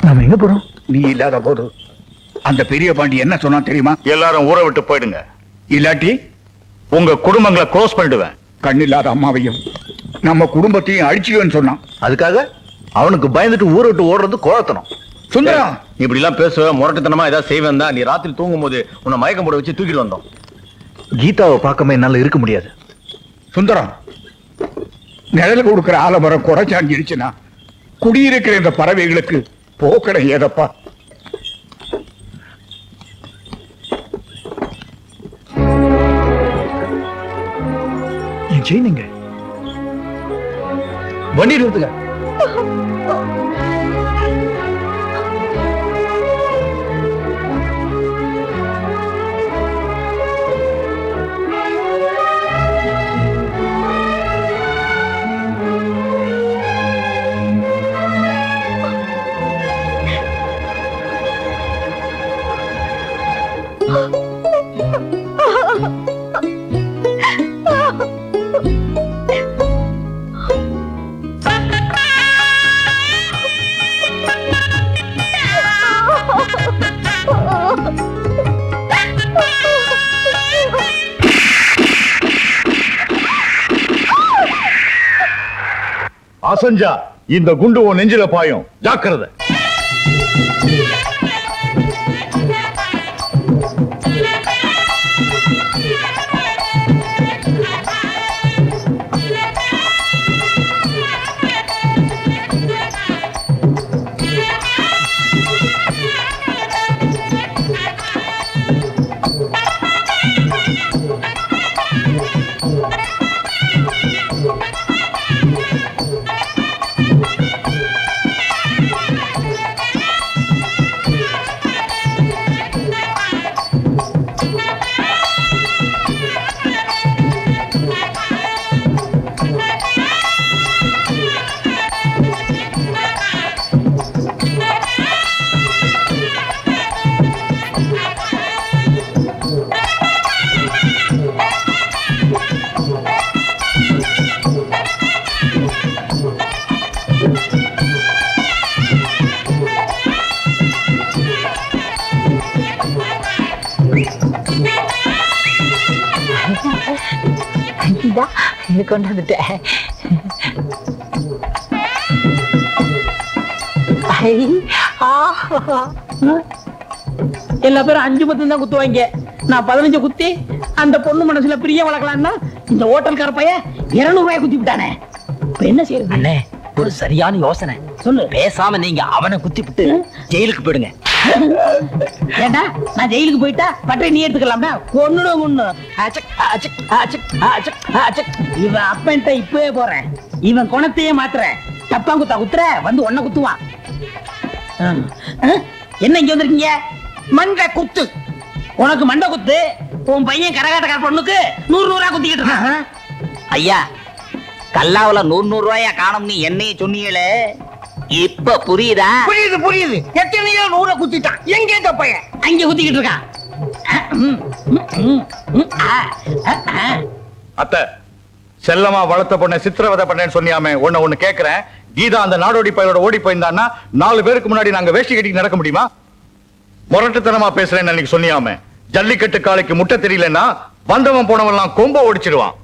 நாம எங்க போறோம்? நீ இல்லாத போது அந்த பெரிய பாண்டி என்ன சொன்னா தெரியுமா? எல்லாரும் ஊரை விட்டு போயிடுங்க, இல்லாட்டி உங்க குடும்பங்களை க்ளோஸ் பண்ணிடுவேன். கண்ணில்லாத அம்மாவையும் நம்ம குடும்பத்தையும் அழிச்சுவேன்னு சொன்னான். அதுக்காக அவனுக்கு பயந்துட்டு ஊரை விட்டு ஓடுறது கோழத்தனம். சுந்தரம், இப்படி எல்லாம் பேசுவ, முரட்டுத்தனமா ஏதாவது செய்வேன் தான். நீ ராத்திரி தூங்கும் போது உன்னை மயக்கம் போட வச்சு தூக்கிட்டு வந்தோம். கீதாவை பார்க்காம என்னால இருக்க முடியாது. சுந்தரம், நிழல் கொடுக்கிற ஆலமரம் குறைச்சாஞ்சிருச்சுன்னா குடியிருக்கிற இந்த பறவைகளுக்கு போக்கடை ஏதப்பா? என் செயின் எங்க? வண்டி நிறுத்துங்க. அசஞ்சா இந்த குண்டு உன் நெஞ்சில பாயும், ஜாக்கிரதை. கொண்டு வந்துட்டேன். எல்லா பேரும் 5 தான் குத்துவாங்க. நான் 15 குத்தி அந்த பொண்ணு மனசுல பிரிய வளர்க்கலாம்னா இந்த ஹோட்டல்கார பையன் 200 ரூபாய் குத்தி விட்டானே. இப்ப என்ன செய்யறது? அண்ணே, ஒரு சரியான யோசனை. சொல்லு. பேசாம நீங்க அவனை குத்தி விட்டு ஜெயிலுக்கு போயிடுங்க. ஏண்டா, நான் ஜெயிலுக்கு போயிட்டா பட்டை நீ எடுத்துக்கலாம்டா. கொன்னுடும் கொன்னு. இவன் அப்பன்ட்ட இப்பவே போறேன். இவன் குணத்தையே மாத்துறேன். தப்பா குத்தா குத்துற வந்து ஒன்ன குத்துவான். என்ன இங்க வந்திருக்கீங்க? மண்டை குத்து. உனக்கு மண்டை குத்து. உன் பையன் கரகாட்டக்கார பொண்ணுக்கு 100 ரூபா குத்திக்கிட்டு இருக்கான். ஐயா, கல்லாவுல 100 ரூபாயா காணும்னு என்னைய சொன்னீங்களே, இப்ப புரியுதா? புரியுது புரியுது. எத்தனையோ 100 குத்திட்டான். எங்க இந்த பையன்? அங்க குத்திக்கிட்டு இருக்கான். அத்தை, செல்லமா வளர்த்த பொண்ணை சித்திரவதை பண்ணேன்னு சொன்னியாமே, ஒண்ணு கேக்குறேன். கீதா அந்த நாடோடி பையலோட ஓடி போயிருந்தான்னா 4 பேருக்கு முன்னாடி நாங்க வேஷ்டி கட்டி நடக்க முடியுமா? முரட்டுத்தனமா பேசுறேன்னு அன்னைக்கு சொன்னியாமே. ஜல்லிக்கட்டு காலைக்கு முட்டை தெரியலன்னா வந்தவன் போனவன் எல்லாம் கொம்ப ஓடிச்சிருவான்.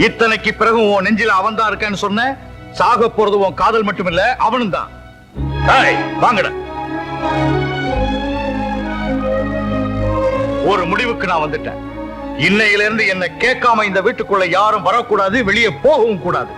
இத்தனைக்கு பிறகு உன் நெஞ்சில அவன் தான் இருக்கேன்னு சொன்ன. சாக போறது உன் காதல் மட்டும் இல்ல, அவனும் தான். வாங்கட. ஒரு முடிவுக்கு நான் வந்துட்டேன். இன்னையில இருந்து என்ன கேட்காம இந்த வீட்டுக்குள்ள யாரும் வரக்கூடாது, வெளியே போகவும் கூடாது.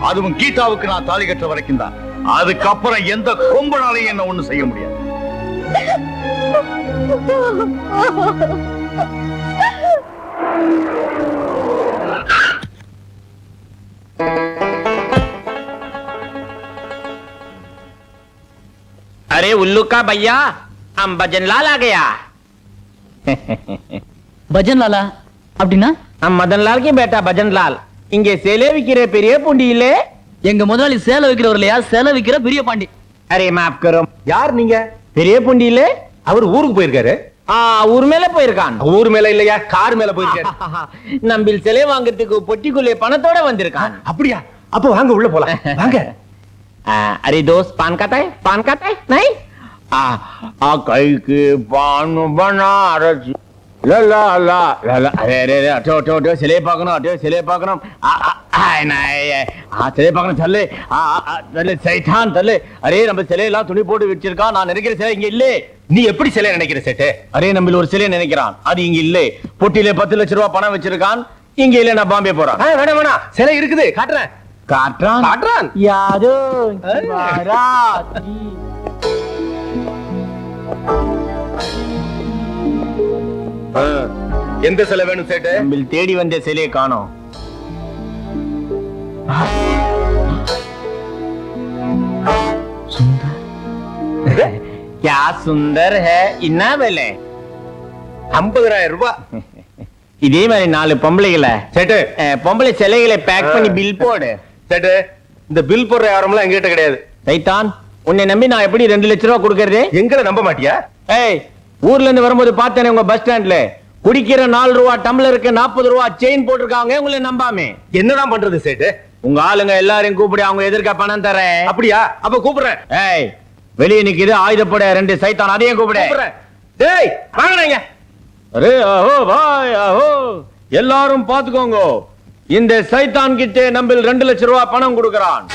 அதுவும் கீதாவுக்கு நான் தாலி கட்டுற வரைக்கும் தான். அதுக்கப்புறம் எந்த கொம்பனாலையும் என்ன ஒண்ணு செய்ய முடியாது. अरे उल्लू का भैया, हम भजन लाल आ गया. பஜன் லாலா அப்படின்னா? हम मदन लाल की बेटा भजन लाल. இங்கே சேலை விக்கிற பெரிய பூண்டி இல்லே. எங்க முதலாளி சேலை வைக்கிறவர் இல்லையா? சேலை வைக்கிற பெரிய பாண்டி. அரே மாப் கரோ. யார் நீங்க? பெரிய பூண்டி இல்லே. அவர் ஊருக்கு போயிருக்காரு. ஊர் மேல போயிருக்கான். ஊர் மேல இல்லையா, கார் மேல போயிருக்காரு. நம்பில் சிலை வாங்குறதுக்கு பொட்டிக்குள்ளே பணத்தோட வந்திருக்கான். அப்படியா? அப்ப வாங்க உள்ள போலாம். வாங்க. अरे दोस्त पान खाता है? पान खाता है? नहीं? कई के पान बनारस ला ला ला ला ला अरे अरे अरे अटो सिले पाकनम சிலை பார்க்கணும் தள்ளு தள்ளு சைத்தான் தள்ளு அரே நம்ம சிலையெல்லாம் துணி போட்டு வச்சிருக்கான் நான் நினைக்கிற சிலை இங்க இல்ல நீ எப்படி சிலை நினைக்கிற சேட்டு? அரே நம்ம ஒரு சிலை நினைக்கிறான் அது இங்க இல்ல பொட்டியில 10 லட்சம் ரூபாய் பணம் வச்சிருக்கான் இங்க இல்ல நான் பாம்பே போறேன் வேணாம் சிலை இருக்குது காட்டுறேன். காட்டுறான் யாரோ எந்த சிலை வேணும் சேட்டு? நம்ம தேடி வந்த சிலையை காணோம். क्या सुंदर है इन्ना விலை 50,000 ரூபாய். இதே மாதிரி 4 பொம்பளைகளை சேட்டு பொம்பளை சிலைகளை பேக் பண்ணி பில் போடு. சேட்டு இந்த பில் போடுற யாரெல்லாம் எங்கிட்ட கிடையாது. சைத்தான் உன்னை நம்பி நான் எப்படி 2 லட்சம் ரூபாய் கொடுக்கறது? எங்களை நம்ப மாட்டியா? ஏய் ஊர்ல இருந்து வரும்போது பார்த்தேனே உங்க பஸ் ஸ்டாண்ட்ல குடிக்கிற 4 ரூபாய் டம்ளருக்கு 40 ரூபாய் செயின் போட்டிருக்காங்க. உங்களை நம்பாமே என்னதான் பண்றது சேட்டு? உங்க ஆளுங்க எல்லாரையும் கூப்பிடு, அவங்க எதிர்க்க பணம் தரேன். அப்படியா? அப்ப கூப்பிடுறேன். ஏய் வெளியே நிக்குது ஆயுதப்பட 2 சைத்தான், அதையும் கூப்பிடு. டேய் வாங்கறீங்க. அரே ஆஹோ பாய் ஆஹோ எல்லாரும் பாத்துக்கோங்க, இந்த சைத்தான் கிட்ட நம்ம 2 லட்சம் ரூபாய் பணம் கொடுக்கறான்.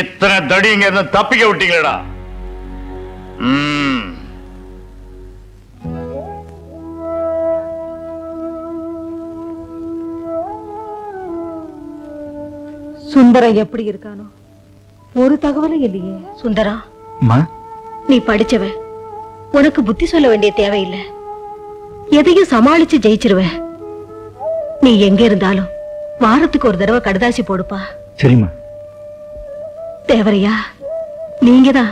இத்தனை தடிங்க இருந்து தப்பிக்க விட்டீங்களா? சுந்தரம் எப்படி இருக்கானோ ஒரு தகவலும் இல்லையே. சுந்தரா நீ படிச்சவ, உனக்கு புத்தி சொல்ல வேண்டிய தேவையில்லை, எதையும் சமாளிச்சு ஜெயிச்சிருவ. நீ எங்க இருந்தாலும் வாரத்துக்கு ஒரு தடவை கடுதாசி போடுப்பா. சரிம்மா. தேவரையா நீங்கதான்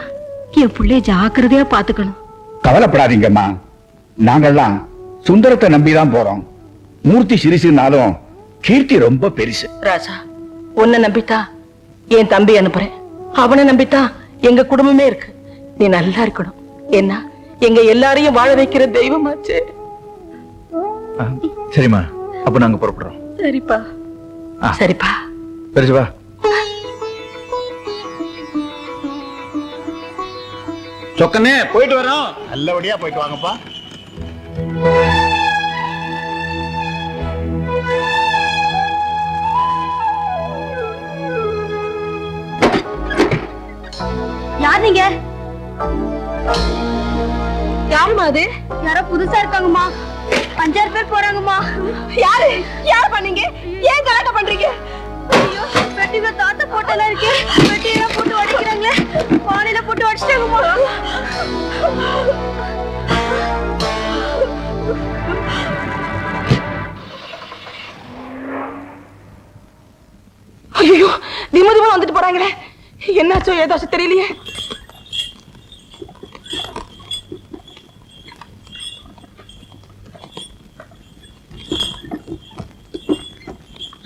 என் புள்ளைய ஜாக்கிரதையா பாத்துக்கணும். கவலைப்படாதீங்கம்மா, நாங்கெல்லாம் சுந்தரத்தை நம்பிதான் போறோம். மூர்த்தி சிறுசுனாலும் கீர்த்தி ரொம்ப பெருசு. ராஜா உன்னை நம்பித்தான் என் தம்பி அனுப்புறேன், அவனை நம்பித்தான் எங்க குடும்பமே இருக்கு. நீ நல்லா இருக்கணும். என்ன எங்க எல்லாரையும் வாழ வைக்கிற தெய்வமாச்சு. சரிம்மா, அப்ப நாங்க புறப்படுறோம். சரிப்பா சரிப்பா. பெருசுவா சொக்கனே போயிட்டு வரோம். நல்லபடியா போயிட்டு வாங்கப்பா. யார் நீங்க? யாருமா அது? யாரோ புதுசா இருக்காங்கம்மா. 5-6 பேர் போறாங்கம்மா. யாரு? யார் பண்ணீங்க? ஏன் கலாட்டம் பண்றீங்க? ஐயோ, வெட்டில தாத்தா போட்டெல்லாம் இருக்கு. வெட்டியெல்லாம் போட்டு உடைக்கிறாங்களே. பானையில போட்டு உடைச்சிட்டாங்கம்மா. ஐயோ, திமு திமு வந்துட்டு போறாங்களே. என்னாச்சோ ஏதாச்சும் தெரியலையே.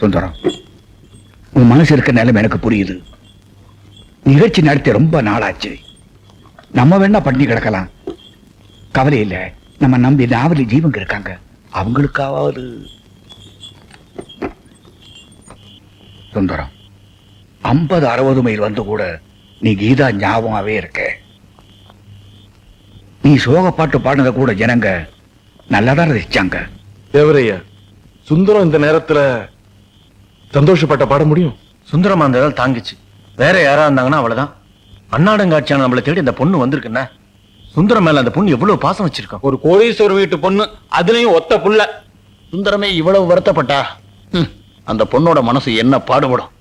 சுந்தரம், உன் மனசு இருக்க நிலைமை எனக்கு புரியுது. நிகழ்ச்சி நடத்தி ரொம்ப நாளாச்சு. நம்ம வேணா பண்ணி கிடக்கலாம், கவலை இல்ல. நம்ம நம்பி நாவலி ஜீவங்க இருக்காங்க, அவங்களுக்காவது. சுந்தரம், 50-60 மைல் வந்து கூட நீ கீதா ஞாபகமாவே இருக்க. நீ சோக பாட்டு பாடுனத கூட ஜனங்க நல்லாதான் ரசிச்சாங்க. தேவரையா, சுந்தரம் இந்த நேரத்துல சந்தோஷப்பட்ட பாட முடியும்? சுந்தரமா அந்த இடம் தாங்கிச்சு. வேற யாரா இருந்தாங்கன்னா அவ்வளவுதான். அன்னாடங்காட்சியான நம்மளை தேடி இந்த பொண்ணு வந்திருக்குன்னா சுந்தரம் மேல அந்த பொண்ணு எவ்வளவு பாசம் வச்சிருக்கோம். ஒரு கோடீஸ்வரர் வீட்டு பொண்ணு, அதுலயும் ஒத்த புள்ள. சுந்தரமே இவ்வளவு வருத்தப்பட்டா அந்த பொண்ணோட மனசு என்ன பாடுபடும்?